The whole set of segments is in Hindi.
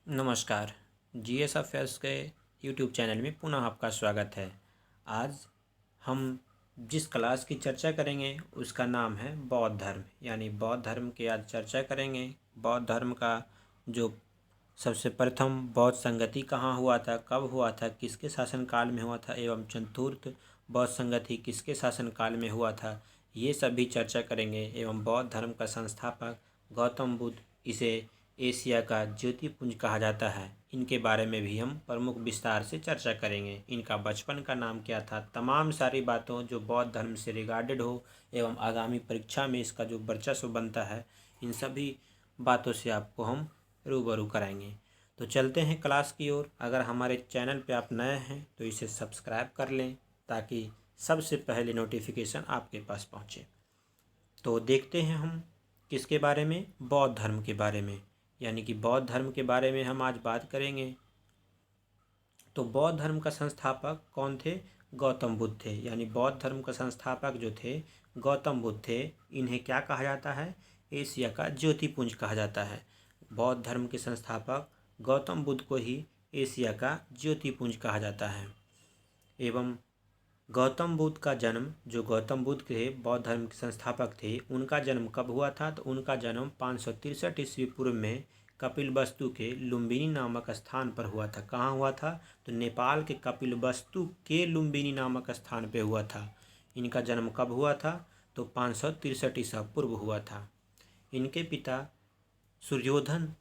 नमस्कार। जीएस अफेयर्स के यूट्यूब चैनल में पुनः आपका स्वागत है। आज हम जिस क्लास की चर्चा करेंगे उसका नाम है बौद्ध धर्म, यानी बौद्ध धर्म की आज चर्चा करेंगे। बौद्ध धर्म का जो सबसे प्रथम बौद्ध संगति कहाँ हुआ था, कब हुआ था, किसके शासनकाल में हुआ था एवं चतुर्थ बौद्ध संगति किसके शासनकाल में हुआ था, ये सभी चर्चा करेंगे। एवं बौद्ध धर्म का संस्थापक गौतम बुद्ध, इसे एशिया का ज्योतिपुंज कहा जाता है, इनके बारे में भी हम प्रमुख विस्तार से चर्चा करेंगे। इनका बचपन का नाम क्या था, तमाम सारी बातों जो बौद्ध धर्म से रिगार्डेड हो एवं आगामी परीक्षा में इसका जो वर्चस्व बनता है, इन सभी बातों से आपको हम रूबरू कराएंगे। तो चलते हैं क्लास की ओर। अगर हमारे चैनल पे आप नए हैं तो इसे सब्सक्राइब कर लें ताकि सबसे पहले नोटिफिकेशन आपके पास पहुँचे। तो देखते हैं हम किसके बारे में, बौद्ध धर्म के बारे में, यानी कि बौद्ध धर्म के बारे में हम आज बात करेंगे। तो बौद्ध धर्म का संस्थापक कौन थे? गौतम बुद्ध थे। यानी बौद्ध धर्म का संस्थापक जो थे गौतम बुद्ध थे। इन्हें क्या कहा जाता है? एशिया का ज्योतिपुंज कहा जाता है। बौद्ध धर्म के संस्थापक गौतम बुद्ध को ही एशिया का ज्योतिपुंज कहा जाता है। एवं गौतम बुद्ध का जन्म, जो गौतम बुद्ध के बौद्ध धर्म के संस्थापक थे, उनका जन्म कब हुआ था? तो उनका जन्म 563 ईस्वी पूर्व में कपिलवस्तु के लुम्बिनी नामक स्थान पर हुआ था। कहाँ हुआ था? तो नेपाल के कपिलवस्तु के लुम्बिनी नामक स्थान पर हुआ था। इनका जन्म कब हुआ था? तो 563 ईसा पूर्व हुआ था। इनके पिता सूर्योधन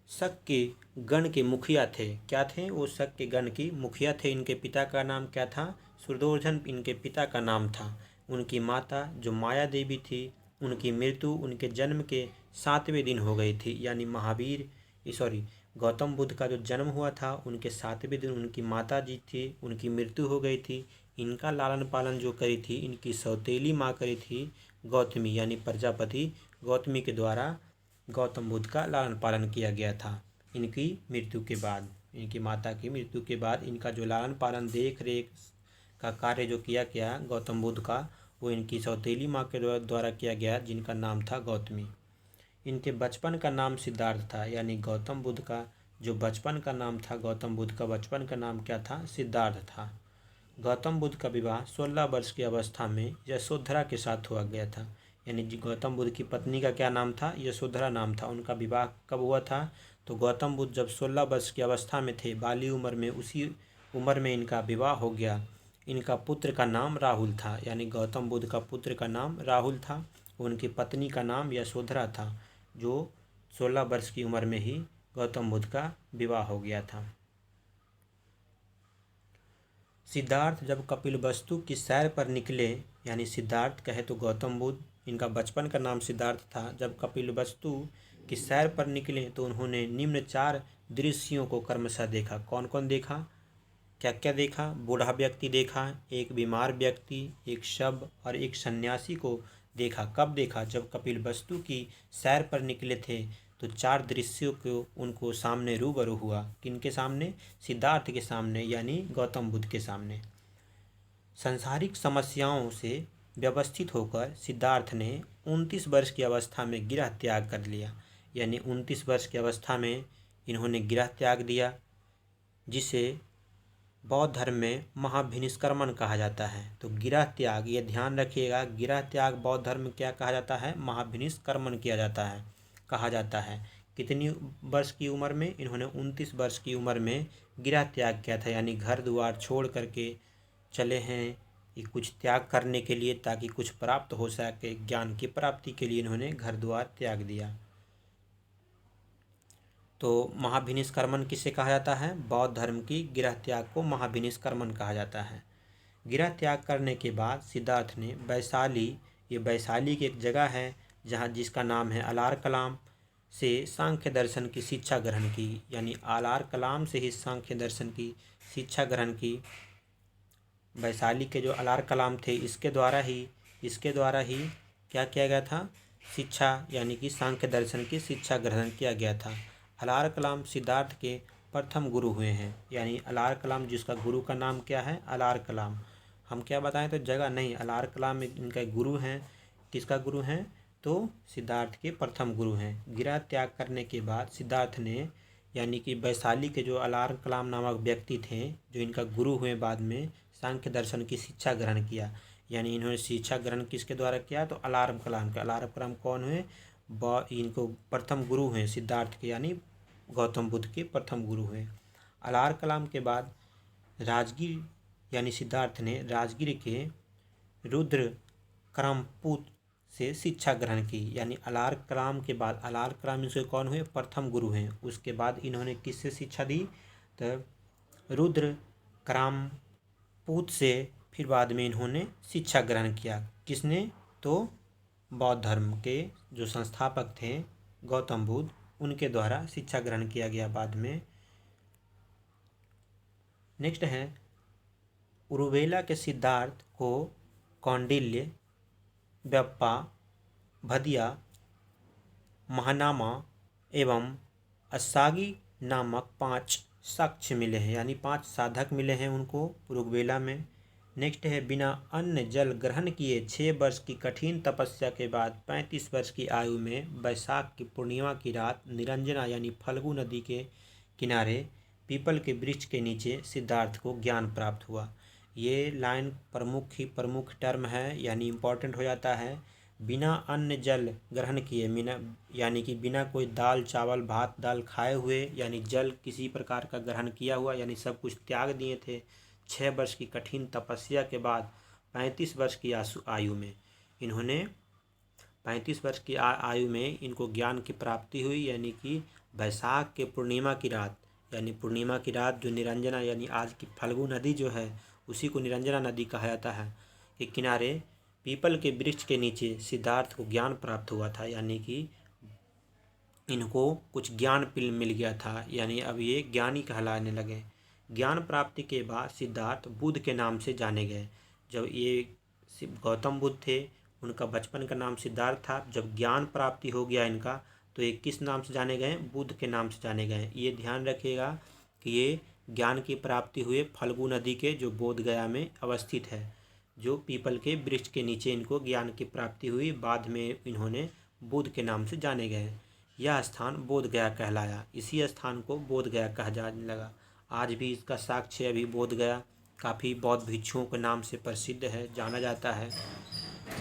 शक के गण के मुखिया थे। क्या थे वो? शक के गण की मुखिया थे। इनके पिता का नाम क्या था? सूर्योधन इनके पिता का नाम था। उनकी माता जो माया देवी थी, उनकी मृत्यु उनके जन्म के 7वें दिन हो गई थी। यानी गौतम बुद्ध का जो जन्म हुआ था उनके 7वें दिन उनकी माता जी थी, उनकी मृत्यु हो गई थी। इनका लालन पालन जो करी थी इनकी सौतेली माँ करी थी गौतमी, यानी प्रजापति गौतमी के द्वारा गौतम बुद्ध का लालन पालन किया गया था। इनकी मृत्यु के बाद, इनकी माता की मृत्यु के बाद इनका जो लालन पालन देख रेख का कार्य जो किया गया गौतम बुद्ध का, वो इनकी सौतेली माँ के द्वारा किया गया, जिनका नाम था गौतमी। इनके बचपन का नाम सिद्धार्थ था। यानी गौतम बुद्ध का जो बचपन का नाम था, गौतम बुद्ध का बचपन का नाम क्या था? सिद्धार्थ था। गौतम बुद्ध का विवाह 16 वर्ष की अवस्था में यशोधरा के साथ हुआ गया था। यानी गौतम बुद्ध की पत्नी का क्या नाम था? यशोधरा नाम था। उनका विवाह कब हुआ था? तो गौतम बुद्ध जब 16 वर्ष की अवस्था में थे, बाली उम्र में, उसी उम्र में इनका विवाह हो गया। इनका पुत्र का नाम राहुल था। यानी गौतम बुद्ध का पुत्र का नाम राहुल था। उनकी पत्नी का नाम यशोधरा था। जो 16 वर्ष की उम्र में ही गौतम बुद्ध का विवाह हो गया था। सिद्धार्थ जब कपिलवस्तु की सैर पर निकले, यानी सिद्धार्थ कहे तो गौतम बुद्ध, इनका बचपन का नाम सिद्धार्थ था। जब कपिलवस्तु की सैर पर निकले तो उन्होंने निम्न 4 दृश्यों को क्रमशः देखा। कौन कौन देखा? क्या क्या देखा? बूढ़ा व्यक्ति देखा, एक बीमार व्यक्ति, एक शव और एक सन्यासी को देखा। कब देखा? जब कपिलवस्तु की सैर पर निकले थे तो 4 दृश्यों को उनको सामने रूबरू हुआ। किनके सामने? सिद्धार्थ के सामने, यानी गौतम बुद्ध के सामने। सांसारिक समस्याओं से व्यवस्थित होकर सिद्धार्थ ने 29 वर्ष की अवस्था में गृह त्याग कर लिया। यानी 29 वर्ष की अवस्था में इन्होंने गृह त्याग दिया, जिसे बौद्ध धर्म में महाभिनिष्क्रमण कहा जाता है। तो गृह त्याग, ये ध्यान रखिएगा, गृह त्याग बौद्ध धर्म में क्या कहा जाता है? महाभिनिष्क्रमण किया जाता है, कहा जाता है। कितनी वर्ष की उम्र में? इन्होंने 29 वर्ष की उम्र में गृह त्याग किया था। यानी घर द्वार छोड़ करके चले हैं ये कुछ त्याग करने के लिए, ताकि कुछ प्राप्त हो सके। ज्ञान की प्राप्ति के लिए इन्होंने घर द्वार त्याग दिया। तो महाभिनिष्क्रमण किसे कहा जाता है? बौद्ध धर्म की गृह त्याग को महाभिनिष्क्रमण कहा जाता है। गृह त्याग करने के बाद सिद्धार्थ ने वैशाली, ये वैशाली की एक जगह है जहाँ, जिसका नाम है अलार कलाम, से सांख्य दर्शन की शिक्षा ग्रहण की। यानी अलार कलाम से ही सांख्य दर्शन की शिक्षा ग्रहण की। वैशाली के जो अलार कलाम थे, इसके द्वारा ही क्या किया गया था? शिक्षा, यानी कि सांख्य दर्शन की शिक्षा ग्रहण किया गया था। अलार कलाम सिद्धार्थ के प्रथम गुरु हुए हैं। यानी अलार कलाम, जिसका गुरु का नाम क्या है? अलार कलाम। हम क्या बताएं तो जगह नहीं, अलार कलाम इनका गुरु हैं। किसका गुरु हैं? तो सिद्धार्थ के प्रथम गुरु हैं। गृह त्याग करने के बाद सिद्धार्थ ने यानी कि वैशाली के जो अलार्म कलाम नामक व्यक्ति थे, जो इनका गुरु हुए बाद में, सांख्य दर्शन की शिक्षा ग्रहण किया। यानी इन्होंने शिक्षा ग्रहण किसके द्वारा किया? तो अलार्म कलाम के। अलार्म कलाम कौन हुए? इनको प्रथम गुरु हुए सिद्धार्थ के, यानी गौतम बुद्ध के प्रथम गुरु हुए। अलार्म कलाम के बाद राजगीर, यानी सिद्धार्थ ने राजगीर के रुद्र करमपुत से शिक्षा ग्रहण की। यानी अलार्म कलाम के बाद, अलार्म कलाम इनसे कौन हुए? प्रथम गुरु हैं। उसके बाद इन्होंने किससे शिक्षा दी? तो रुद्र करमपुत से फिर बाद में इन्होंने शिक्षा ग्रहण किया। किसने? तो बौद्ध धर्म के जो संस्थापक थे गौतम बुद्ध, उनके द्वारा शिक्षा ग्रहण किया गया बाद में। नेक्स्ट है उरुवेला के सिद्धार्थ को कौंडिल्य, व्यप्पा, भदिया, महानामा एवं असागी नामक 5 साक्ष्य मिले हैं, यानी 5 साधक मिले हैं उनको उरुवेला में। नेक्स्ट है बिना अन्न जल ग्रहण किए 6 वर्ष की कठिन तपस्या के बाद 35 वर्ष की आयु में वैशाख की पूर्णिमा की रात निरंजना यानी फल्गु नदी के किनारे पीपल के वृक्ष के नीचे सिद्धार्थ को ज्ञान प्राप्त हुआ। ये लाइन प्रमुख टर्म है, यानी इम्पोर्टेंट हो जाता है। बिना अन्न जल ग्रहण किए, यानी कि बिना कोई दाल चावल भात दाल खाए हुए, यानी जल किसी प्रकार का ग्रहण किया हुआ, यानी सब कुछ त्याग दिए थे। 6 वर्ष की कठिन तपस्या के बाद 35 वर्ष की आयु में इन्होंने 35 वर्ष की आयु में इनको ज्ञान की प्राप्ति हुई। यानी कि वैशाख के पूर्णिमा की रात, यानी पूर्णिमा की रात जो निरंजना, यानी आज की फल्गु नदी जो है उसी को निरंजना नदी कहा जाता है, के किनारे पीपल के वृक्ष के नीचे सिद्धार्थ को ज्ञान प्राप्त हुआ था। यानी कि इनको कुछ ज्ञान मिल गया था, यानी अब ये ज्ञानी कहलाने लगे। ज्ञान प्राप्ति के बाद सिद्धार्थ बुद्ध के नाम से जाने गए। जब ये गौतम बुद्ध थे, उनका बचपन का नाम सिद्धार्थ था। जब ज्ञान प्राप्ति हो गया इनका, तो ये किस नाम से जाने गए? बुद्ध के नाम से जाने गए। ये ध्यान रखिएगा कि ये ज्ञान की प्राप्ति हुए फल्गु नदी के जो बोध गया में अवस्थित है, जो पीपल के वृक्ष के नीचे इनको ज्ञान की प्राप्ति हुई। बाद में इन्होंने बुद्ध के नाम से जाने गए। यह स्थान बोध गया कहलाया। इसी स्थान को बोध गया कहा जाने लगा। आज भी इसका साक्ष्य अभी बोध गया काफ़ी बौद्ध भिक्षुओं के नाम से प्रसिद्ध है, जाना जाता है।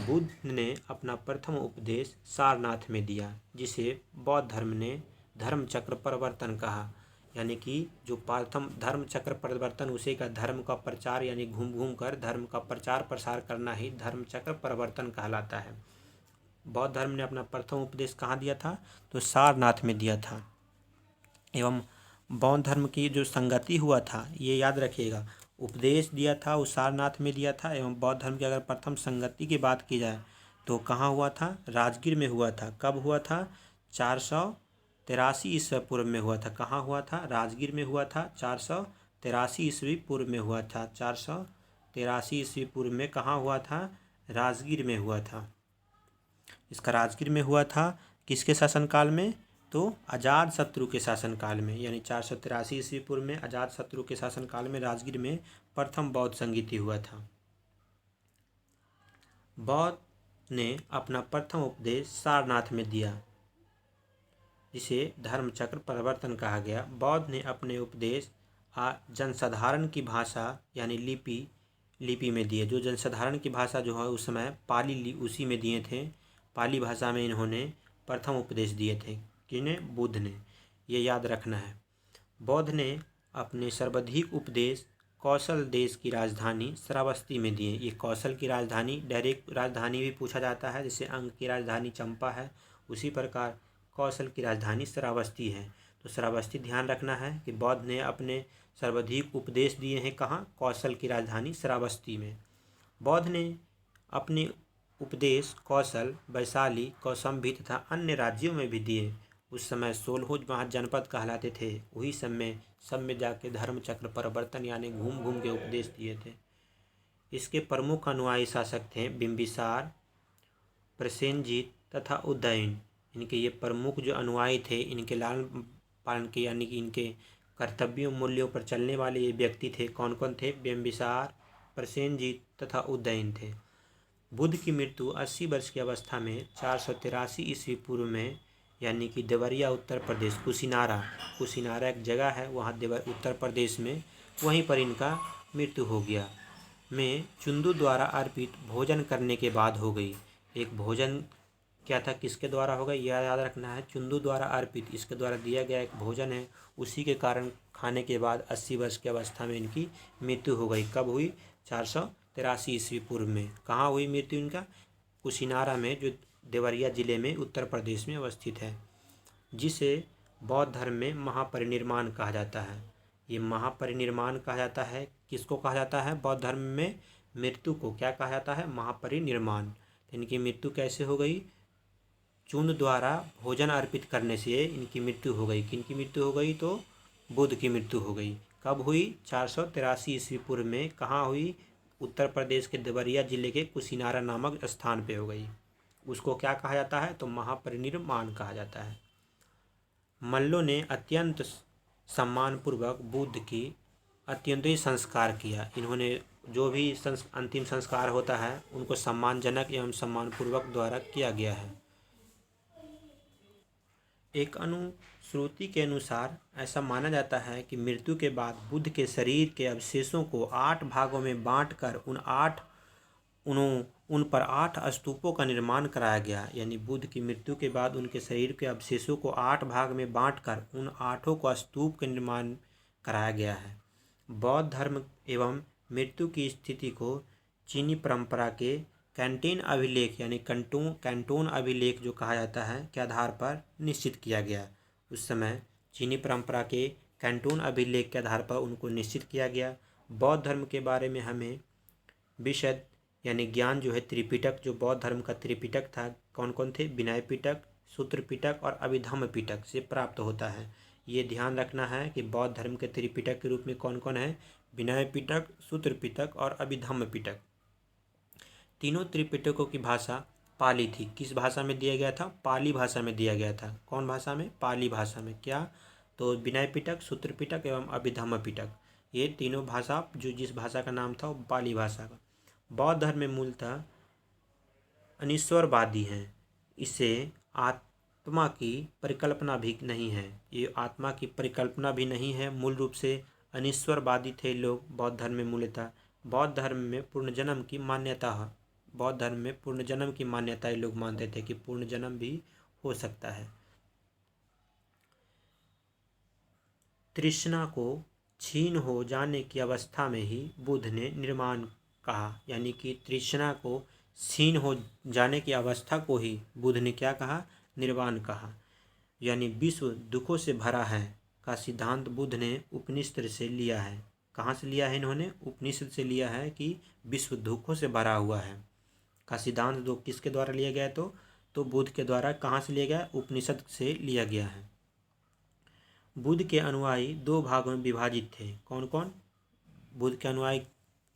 बुद्ध ने अपना प्रथम उपदेश सारनाथ में दिया, जिसे बौद्ध धर्म ने धर्म चक्र परिवर्तन कहा। यानी कि जो प्रथम धर्म चक्र परिवर्तन, उसे का धर्म का प्रचार, यानी घूम घूम कर धर्म का प्रचार प्रसार करना ही धर्म चक्र परिवर्तन कहलाता है। बौद्ध धर्म ने अपना प्रथम उपदेश कहाँ दिया था? तो सारनाथ में दिया था। एवं बौद्ध धर्म की जो संगति हुआ था, ये याद रखिएगा, उपदेश दिया था वो सारनाथ में दिया था। एवं बौद्ध धर्म की अगर प्रथम संगति की बात की जाए तो कहाँ हुआ था? राजगीर में हुआ था। कब हुआ था? 483 ईस्वी पूर्व में हुआ था। कहाँ हुआ था? राजगीर में हुआ था। 483 ईस्वी पूर्व में हुआ था। 483 ईस्वी पूर्व में कहाँ हुआ था? राजगीर में हुआ था। इसका राजगीर में हुआ था किसके शासनकाल में? तो अजातशत्रु के शासनकाल में। यानी 483 ईस्वी पूर्व में अजातशत्रु के शासनकाल में राजगीर में प्रथम बौद्ध संगीति हुआ था। बौद्ध ने अपना प्रथम उपदेश सारनाथ में दिया, जिसे धर्म चक्र परिवर्तन कहा गया। बौद्ध ने अपने उपदेश जनसाधारण की भाषा यानी लिपि में दिए। जो जनसाधारण की भाषा जो है उस समय पाली उसी में दिए थे। पाली भाषा में इन्होंने प्रथम उपदेश दिए थे। किन्हें? बुद्ध ने। ये याद रखना है। बौद्ध ने अपने सर्वाधिक उपदेश कौशल देश की राजधानी श्रावस्ती में दिए। ये कौशल की राजधानी, डायरेक्ट राजधानी भी पूछा जाता है, जैसे अंग की राजधानी चंपा है, उसी प्रकार कौशल की राजधानी श्रावस्ती है। तो श्रावस्ती ध्यान रखना है कि बौद्ध ने अपने सर्वाधिक उपदेश दिए हैं कहाँ? कौशल की राजधानी श्रावस्ती में। बौद्ध ने अपने उपदेश कौशल, वैशाली, कौशाम्बी तथा अन्य राज्यों में भी दिए। उस समय 16 वहाँ जनपद कहलाते थे। वही सब में जाके धर्म चक्र परिवर्तन यानी घूम घूम के उपदेश दिए थे। इसके प्रमुख अनुयायी शासक थे बिंबिसार, प्रसेनजीत तथा उदयन। इनके ये प्रमुख जो अनुयायी थे, इनके लालन पालन के यानी कि इनके कर्तव्यों मूल्यों पर चलने वाले ये व्यक्ति थे। कौन कौन थे? बिंबिसार, प्रसेनजीत तथा उदयन थे। बुद्ध की मृत्यु 80 वर्ष की अवस्था में 483 ईस्वी पूर्व में यानी कि देवरिया उत्तर प्रदेश। कुशीनारा एक जगह है, वहाँ उत्तर प्रदेश में, वहीं पर इनका मृत्यु हो गया। में चुंदू द्वारा अर्पित भोजन करने के बाद हो गई। एक भोजन क्या था, किसके द्वारा होगा, यह याद रखना है। चुंदू द्वारा अर्पित, इसके द्वारा दिया गया एक भोजन है, उसी के कारण खाने के बाद 80 वर्ष की अवस्था में इनकी मृत्यु हो गई। कब हुई? 483 ईस्वी पूर्व में। कहाँ हुई मृत्यु इनका? कुशीनारा में, जो देवरिया जिले में उत्तर प्रदेश में अवस्थित है, जिसे बौद्ध धर्म में महापरिनिर्वाण कहा जाता है। ये महापरिनिर्वाण कहा जाता है। किसको कहा जाता है? बौद्ध धर्म में मृत्यु को क्या कहा जाता है? महापरिनिर्वाण। इनकी मृत्यु कैसे हो गई? चूर्ण द्वारा भोजन अर्पित करने से इनकी मृत्यु हो गई। किनकी मृत्यु हो गई? तो बुद्ध की मृत्यु हो गई। कब हुई? 483 ईस्वी पूर्व में। कहाँ हुई? उत्तर प्रदेश के देवरिया जिले के कुशीनारा नामक स्थान पे हो गई। उसको क्या कहा जाता है? तो महापरिनिर्वाण कहा जाता है। मल्लों ने अत्यंत सम्मानपूर्वक बुद्ध की अत्यंत ही संस्कार किया। इन्होंने जो भी अंतिम संस्कार होता है उनको सम्मानजनक एवं सम्मानपूर्वक द्वारा किया गया है। एक अनुश्रुति के अनुसार ऐसा माना जाता है कि मृत्यु के बाद बुद्ध के शरीर के अवशेषों को 8 भागों में बांटकर उन पर 8 स्तूपों का निर्माण कराया गया। यानी बुद्ध की मृत्यु के बाद उनके शरीर के अवशेषों को 8 भाग में बांटकर उन 8 को स्तूप का निर्माण कराया गया है। बौद्ध धर्म एवं मृत्यु की स्थिति को चीनी परंपरा के कैंटीन अभिलेख यानी कैंटोन अभिलेख जो कहा जाता है के आधार पर निश्चित किया गया। उस समय चीनी परंपरा के कैंटोन अभिलेख के आधार पर उनको निश्चित किया गया। बौद्ध धर्म के बारे में हमें विशद यानी ज्ञान जो है त्रिपिटक, जो बौद्ध धर्म का त्रिपिटक था, कौन कौन थे? विनय पिटक, सूत्र पिटक और अभिधम्म पिटक से प्राप्त होता है। ये ध्यान रखना है कि बौद्ध धर्म के त्रिपिटक के रूप में कौन कौन है? विनय पिटक, सूत्र पिटक और अभिधम्म पिटक। तीनों त्रिपिटकों की भाषा पाली थी। किस भाषा में दिया गया था? पाली भाषा में दिया गया था। कौन भाषा में? पाली भाषा में। क्या? तो विनय पिटक, सूत्र पिटक एवं अभिधम्म पिटक, ये तीनों भाषा, जो जिस भाषा का नाम था वो पाली भाषा का। बौद्ध धर्म में मूलतः अनिश्वरवादी हैं। इसे आत्मा की परिकल्पना भी नहीं है। ये आत्मा की परिकल्पना भी नहीं है। मूल रूप से अनिश्वरवादी थे लोग बौद्ध धर्म में मूलतः। बौद्ध धर्म में पुनर्जन्म की मान्यता है। बौद्ध धर्म में पुनर्जन्म की मान्यता ये लोग मानते थे कि पुनर्जन्म भी हो सकता है। तृष्णा को क्षीण हो जाने की अवस्था में ही बुद्ध ने निर्वाण कहा। यानी कि तृष्णा को क्षीण हो जाने की अवस्था को ही बुद्ध ने क्या कहा? निर्वाण कहा। यानी विश्व दुखों से भरा है का सिद्धांत बुद्ध ने उपनिषद से लिया है। कहाँ से लिया है इन्होंने? उपनिषद से लिया है कि विश्व दुखों से भरा हुआ है का सिद्धांत दो किसके द्वारा लिया गया? तो बुद्ध के द्वारा। कहाँ से लिया गया? उपनिषद से लिया गया है। बुद्ध के अनुयायी 2 भागों में विभाजित थे। कौन कौन? बुद्ध के अनुयायी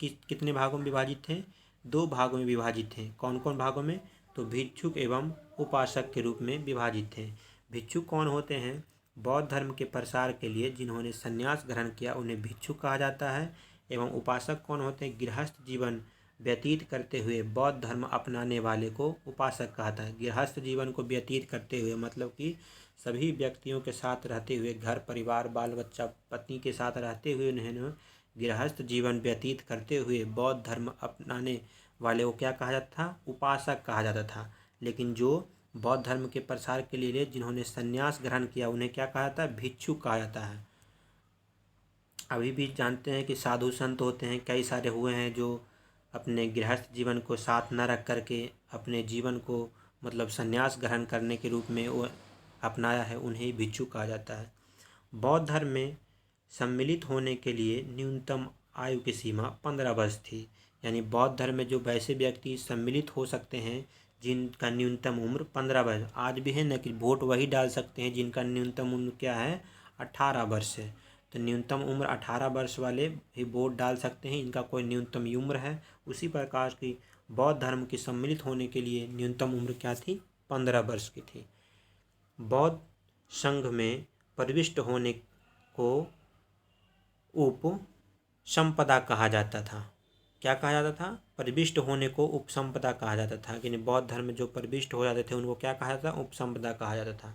कितने भागों में विभाजित थे? 2 भागों में विभाजित थे। कौन कौन भागों में? तो भिक्षुक एवं उपासक के रूप में विभाजित थे। भिक्षुक कौन होते हैं? बौद्ध धर्म के प्रसार के लिए जिन्होंने संन्यास ग्रहण किया उन्हें भिक्षुक कहा जाता है। एवं उपासक कौन होते हैं? गृहस्थ जीवन व्यतीत करते हुए बौद्ध धर्म अपनाने वाले को उपासक कहता है। गृहस्थ जीवन को व्यतीत करते हुए मतलब कि सभी व्यक्तियों के साथ रहते हुए, घर परिवार बाल बच्चा पत्नी के साथ रहते हुए उन्हें गृहस्थ जीवन व्यतीत करते हुए बौद्ध धर्म अपनाने वाले को क्या कहा जाता था? उपासक कहा जाता था। लेकिन जो बौद्ध धर्म के प्रसार के लिए जिन्होंने संन्यास ग्रहण किया उन्हें क्या कहा जाता है? भिक्षुक कहा जाता है। अभी भी जानते हैं कि साधु संत होते हैं, कई सारे हुए हैं जो अपने गृहस्थ जीवन को साथ न रख करके अपने जीवन को मतलब संन्यास ग्रहण करने के रूप में वो अपनाया है, उन्हें भिक्षुक कहा जाता है। बौद्ध धर्म में सम्मिलित होने के लिए न्यूनतम आयु की सीमा 15 वर्ष थी। यानी बौद्ध धर्म में जो वैसे व्यक्ति सम्मिलित हो सकते हैं जिनका न्यूनतम उम्र 15 वर्ष, आज भी है न कि वोट वही डाल सकते हैं जिनका न्यूनतम उम्र क्या है? 18 वर्ष है। तो न्यूनतम उम्र 18 वर्ष वाले ही वोट डाल सकते हैं, इनका कोई न्यूनतम उम्र है। उसी प्रकार की बौद्ध धर्म के सम्मिलित होने के लिए न्यूनतम उम्र क्या थी? 15 वर्ष की थी। बौद्ध संघ में प्रविष्ट होने को उपसंपदा कहा जाता था। क्या कहा जाता था? प्रविष्ट होने को उपसंपदा कहा जाता था। यानी बौद्ध धर्म में जो प्रविष्ट हो जाते थे उनको क्या कहा जाता था? उपसंपदा कहा जाता था।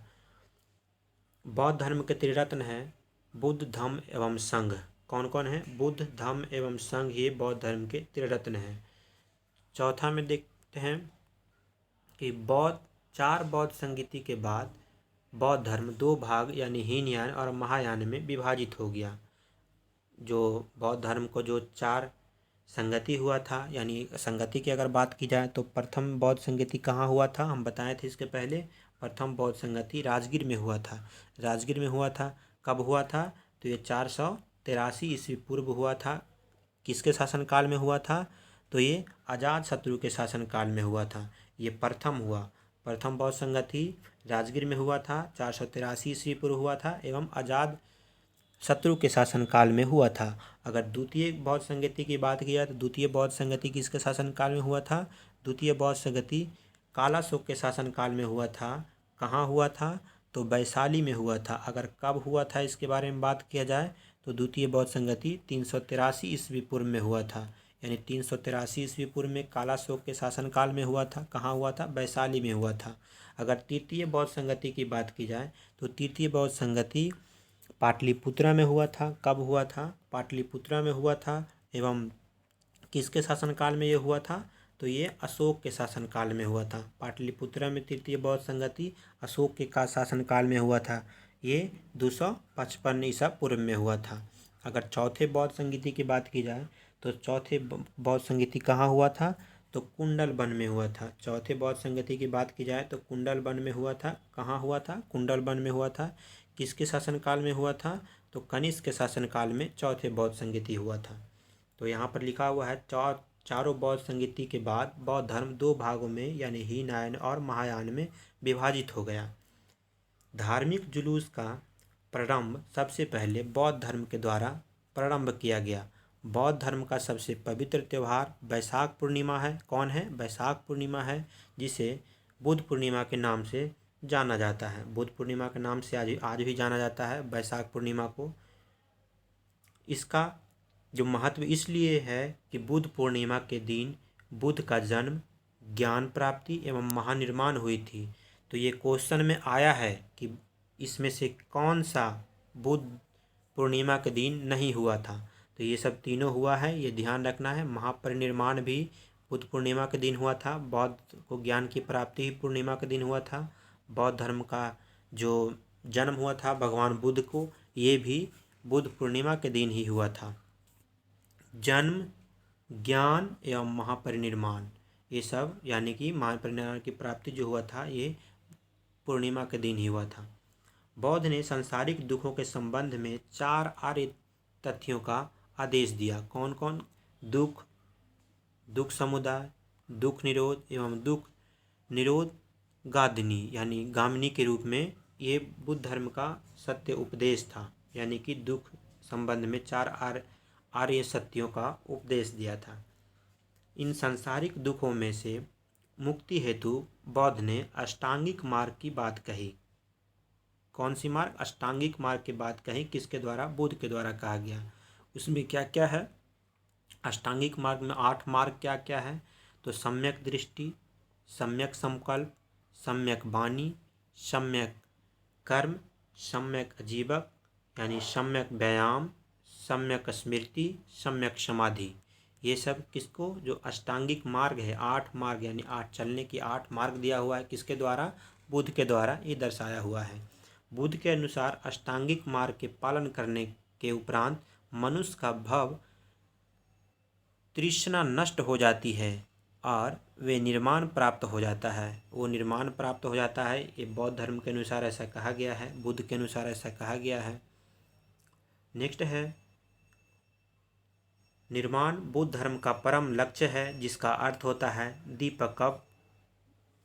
बौद्ध धर्म के त्रिरत्न हैं बुद्ध, धम्म एवं संघ। कौन कौन है? बुद्ध, धम्म एवं संघ, ये बौद्ध धर्म के त्रिरत्न हैं। चौथा में देखते हैं कि चार बौद्ध संगीति के बाद बौद्ध धर्म दो भाग यानी हीनयान और महायान में विभाजित हो गया। जो बौद्ध धर्म को जो चार संगति हुआ था, यानी संगति की अगर बात की जाए तो प्रथम बौद्ध संगति कहाँ हुआ था, हम बताए थे इसके पहले। प्रथम बौद्ध संगति राजगीर में हुआ था। राजगीर में हुआ था। कब हुआ था? तो ये 483 ईस्वी पूर्व हुआ था। किसके शासनकाल में हुआ था? तो ये अजातशत्रु के शासनकाल में हुआ था। ये प्रथम हुआ। प्रथम बौद्ध संगति राजगीर में हुआ था, 483 ईस्वी पूर्व हुआ था एवं अजात शत्रु के शासनकाल में हुआ था। अगर द्वितीय बौद्ध संगति की बात की जाए तो द्वितीय बौद्ध संगति किसके शासनकाल में हुआ था? द्वितीय बौद्ध संगति कालाशोक के शासनकाल में हुआ था। कहाँ हुआ था? तो वैशाली में हुआ था। अगर कब हुआ था इसके बारे में बात किया जाए तो द्वितीय बौद्ध संगति 383 ईस्वी पूर्व में हुआ था। यानी 383 ईस्वी पूर्व में कालाशोक के शासनकाल में हुआ था। कहाँ हुआ था? वैशाली में हुआ था। अगर तृतीय बौद्ध संगति की बात की जाए तो तृतीय बौद्ध संगति पाटलिपुत्रा में हुआ था। कब हुआ था? पाटलिपुत्रा में हुआ था। एवं किसके शासनकाल में ये हुआ था? तो ये अशोक के शासनकाल में हुआ था। पाटलिपुत्रा में तृतीय बौद्ध संगति अशोक के शासनकाल में हुआ था। ये 255 ईसा पूर्व में हुआ था। अगर चौथे बौद्ध संगति की बात की जाए तो चौथे बौद्ध संगति कहाँ हुआ था? तो कुंडलवन में हुआ था। चौथे बौद्ध संगति की बात की जाए तो कुंडलवन में हुआ था। कहाँ हुआ था? कुंडलवन में हुआ था। किसके शासनकाल में हुआ था? तो कनिष्क के शासनकाल में चौथे बौद्ध संगति हुआ था। तो यहाँ पर लिखा हुआ है चारों बौद्ध संगति के बाद बौद्ध धर्म दो भागों में यानी हीनयान और महायान में विभाजित हो गया। धार्मिक जुलूस का प्रारंभ सबसे पहले बौद्ध धर्म के द्वारा प्रारंभ किया गया। बौद्ध धर्म का सबसे पवित्र त्यौहार वैशाख पूर्णिमा है। कौन है? वैशाख पूर्णिमा है, जिसे बुद्ध पूर्णिमा के नाम से जाना जाता है। बुद्ध पूर्णिमा के नाम से आज भी जाना जाता है वैशाख पूर्णिमा को। इसका जो महत्व इसलिए है कि बुद्ध पूर्णिमा के दिन बुद्ध का जन्म, ज्ञान प्राप्ति एवं महानिर्माण हुई थी। तो ये क्वेश्चन में आया है कि इसमें से कौन सा बुद्ध पूर्णिमा के दिन नहीं हुआ था? तो ये सब तीनों हुआ है, ये ध्यान रखना है। महापरिनिर्वाण भी बुद्ध पूर्णिमा के दिन हुआ था। बौद्ध को ज्ञान की प्राप्ति ही पूर्णिमा के दिन हुआ था। बौद्ध धर्म का जो जन्म हुआ था भगवान बुद्ध को, ये भी बुद्ध पूर्णिमा के दिन ही हुआ था। जन्म, ज्ञान एवं महापरिनिर्वाण, ये सब यानी कि महापरिनिर्वाण की प्राप्ति जो हुआ था ये पूर्णिमा के दिन ही हुआ था। बौद्ध ने सांसारिक दुखों के संबंध में 4 आर्य तथ्यों का आदेश दिया। कौन कौन? दुख, दुख समुदाय, दुख निरोध एवं दुख निरोध गादिनी यानी गामिनी के रूप में ये बुद्ध धर्म का सत्य उपदेश था। यानी कि दुख संबंध में 4 आर्य सत्यों का उपदेश दिया था। इन सांसारिक दुखों में से मुक्ति हेतु बौद्ध ने अष्टांगिक मार्ग की बात कही। कौन सी मार्ग? अष्टांगिक मार्ग की बात कही। किसके द्वारा? बुद्ध के द्वारा कहा गया। उसमें क्या क्या है? अष्टांगिक मार्ग में 8 मार्ग क्या क्या है? तो सम्यक दृष्टि, सम्यक संकल्प, सम्यक वाणी, सम्यक कर्म, सम्यक आजीवक यानी सम्यक व्यायाम, सम्यक स्मृति, सम्यक समाधि। ये सब किसको? जो अष्टांगिक मार्ग है, 8 मार्ग यानी 8 चलने की 8 मार्ग दिया हुआ है। किसके द्वारा? बुद्ध के द्वारा ये दर्शाया हुआ है। बुद्ध के अनुसार अष्टांगिक मार्ग के पालन करने के उपरांत मनुष्य का भव तृष्णा नष्ट हो जाती है और वे निर्माण प्राप्त हो जाता है। वो निर्माण प्राप्त हो जाता है। ये बौद्ध धर्म के अनुसार ऐसा कहा गया है, बुद्ध के अनुसार ऐसा कहा गया है। नेक्स्ट है निर्माण बुद्ध धर्म का परम लक्ष्य है, जिसका अर्थ होता है दीपक का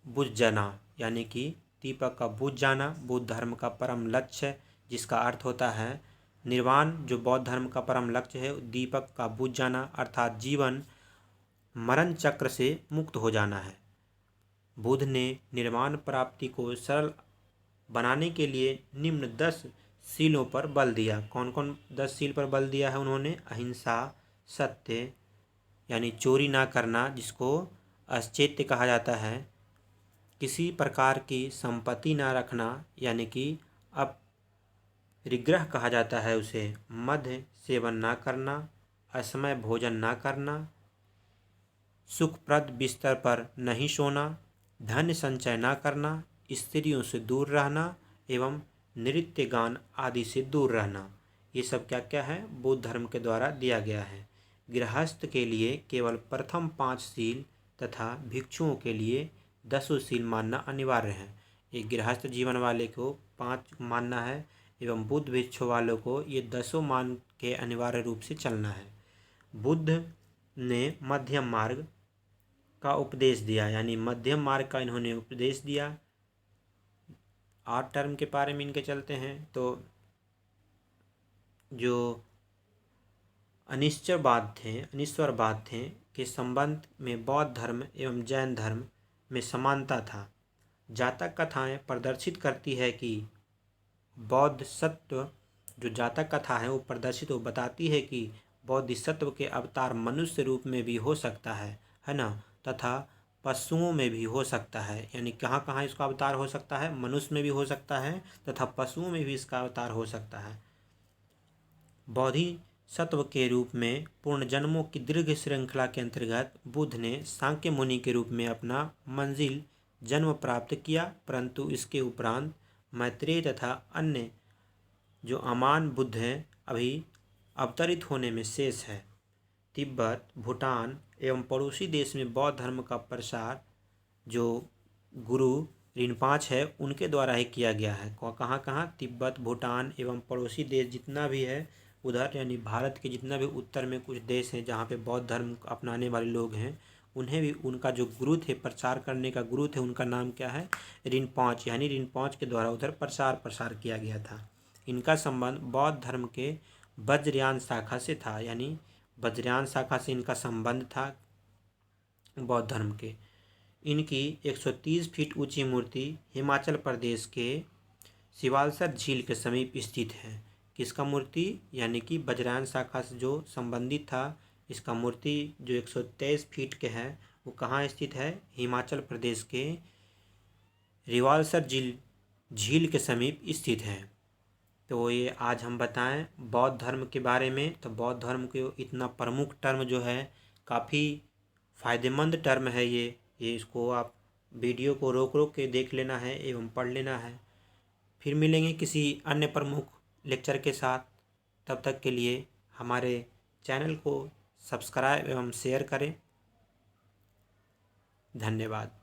बुझ जाना। यानी कि दीपक का बुझ जाना बुद्ध धर्म का परम लक्ष्य, जिसका अर्थ होता है निर्वाण। जो बौद्ध धर्म का परम लक्ष्य है दीपक का बुझ जाना, अर्थात जीवन मरण चक्र से मुक्त हो जाना है। बुद्ध ने निर्वाण प्राप्ति को सरल बनाने के लिए निम्न 10 शीलों पर बल दिया। कौन कौन 10 शील पर बल दिया है उन्होंने? अहिंसा, सत्य यानी चोरी ना करना, जिसको अश्चेत्य कहा जाता है, किसी प्रकार की संपत्ति ना रखना यानी कि परिग्रह कहा जाता है उसे। मद्य सेवन ना करना, असमय भोजन ना करना, सुखप्रद बिस्तर पर नहीं सोना, धन संचय ना करना, स्त्रियों से दूर रहना एवं नृत्य गान आदि से दूर रहना। ये सब क्या क्या है, बुद्ध धर्म के द्वारा दिया गया है। गृहस्थ के लिए केवल प्रथम 5 सील तथा भिक्षुओं के लिए 10 सील मानना अनिवार्य है। एक गृहस्थ जीवन वाले को 5 मानना है एवं बुद्ध भिक्षु वालों को ये 10 मान के अनिवार्य रूप से चलना है। बुद्ध ने मध्यम मार्ग का उपदेश दिया, यानी मध्यम मार्ग का इन्होंने उपदेश दिया। 8 टर्म के बारे में इनके चलते हैं। तो जो अनिश्चरवाद थे के संबंध में बौद्ध धर्म एवं जैन धर्म में समानता था। जातक कथाएं प्रदर्शित करती है कि बोधिसत्व, जो जातक कथा है वो प्रदर्शित, वो बताती है कि बोधिसत्व के अवतार मनुष्य रूप में भी हो सकता है ना, तथा पशुओं में भी हो सकता है। यानी कहाँ कहाँ इसका अवतार हो सकता है, मनुष्य में भी हो सकता है तथा पशुओं में भी इसका अवतार हो सकता है। बोधिसत्व के रूप में पूर्ण जन्मों की दीर्घ श्रृंखला के अंतर्गत बुद्ध ने सांख्य मुनि के रूप में अपना मंजिल जन्म प्राप्त किया, परंतु इसके उपरांत मैत्रेय तथा अन्य जो अमान बुद्ध हैं अभी अवतरित होने में शेष है। तिब्बत, भूटान एवं पड़ोसी देश में बौद्ध धर्म का प्रसार जो गुरु रिनपांच है उनके द्वारा ही किया गया है। कहाँ कहाँ, तिब्बत, भूटान एवं पड़ोसी देश जितना भी है उधर, यानी भारत के जितना भी उत्तर में कुछ देश हैं जहाँ पे बौद्ध धर्म अपनाने वाले लोग हैं, उन्हें भी उनका जो गुरु थे, प्रचार करने का गुरु थे, उनका नाम क्या है, रिनपांच, यानी रिनपांच के द्वारा उधर प्रसार किया गया था। इनका संबंध बौद्ध धर्म के वज्रयान शाखा से था, यानी वज्रयान शाखा से इनका संबंध था बौद्ध धर्म के। इनकी 130 फीट ऊंची मूर्ति हिमाचल प्रदेश के शिवालसर झील के समीप स्थित है। किसका मूर्ति, यानी कि वज्रयान शाखा से जो संबंधित था, इसका मूर्ति जो 123 फीट के है वो कहाँ स्थित है, हिमाचल प्रदेश के रिवालसर झील के समीप स्थित है। तो ये आज हम बताएं बौद्ध धर्म के बारे में। तो बौद्ध धर्म के इतना प्रमुख टर्म जो है, काफ़ी फ़ायदेमंद टर्म है ये इसको आप वीडियो को रोक रोक के देख लेना है एवं पढ़ लेना है। फिर मिलेंगे किसी अन्य प्रमुख लेक्चर के साथ। तब तक के लिए हमारे चैनल को सब्सक्राइब एवं शेयर करें। धन्यवाद।